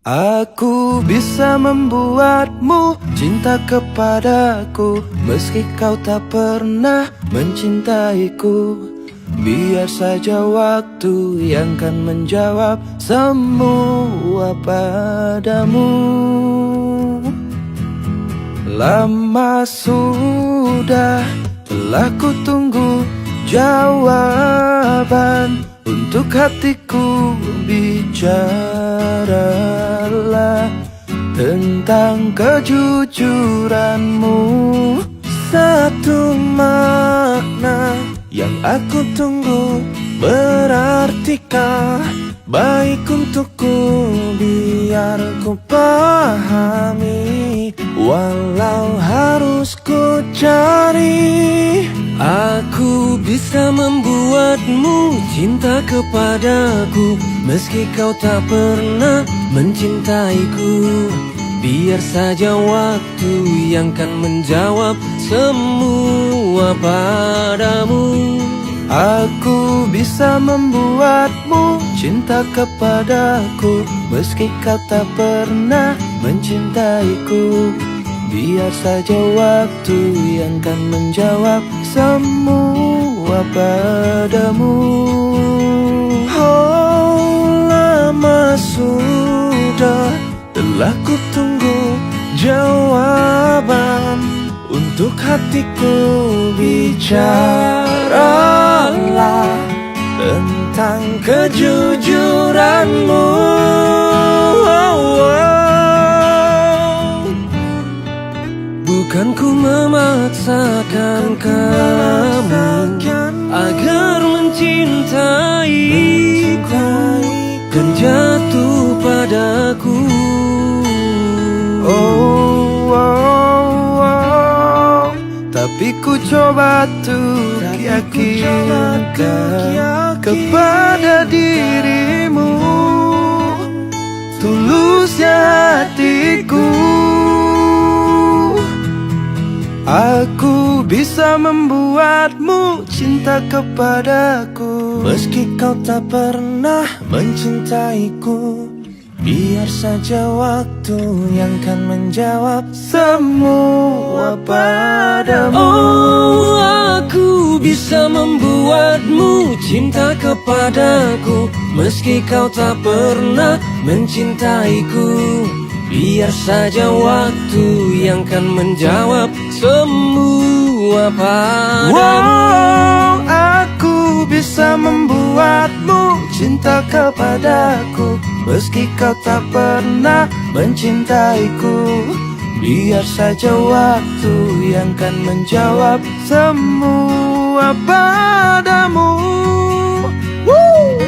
Aku bisa membuatmu cinta kepadaku, meski kau tak pernah mencintaiku. Biar saja waktu yang kan menjawab semua padamu. Lama sudah telah ku tunggu jawaban untuk hatiku. Bicaralah tentang kejujuranmu. Satu makna yang aku tunggu, berartikah baik untukku? Biar ku pahami, walau harus ku cari. Aku bisa membuatmu cinta kepadaku, meski kau tak pernah mencintaiku. Biar saja waktu yang kan menjawab semua padamu. Aku bisa membuatmu cinta kepadaku, meski kau tak pernah mencintaiku. Biar saja waktu yang kan menjawab semua padamu. Oh, lama sudah telah ku tunggu jawaban untuk hatiku. Bicaralah tentang kejujuranmu. Bukan ku memaksakan kamu agar mencintaiku dan jatuh padaku. Tapi ku coba untuk yakinkan kepada dirimu tulusnya hatiku. Aku bisa membuatmu cinta kepadaku, meski kau tak pernah mencintaiku. Biar saja waktu yang kan menjawab semua padamu. Oh, aku bisa membuatmu cinta kepadaku, meski kau tak pernah mencintaiku. Biar saja waktu yang kan menjawab semua padamu. Wow, aku bisa membuatmu cinta kepadaku, meski kau tak pernah mencintaiku. Biar saja waktu yang kan menjawab semua padamu. Woo!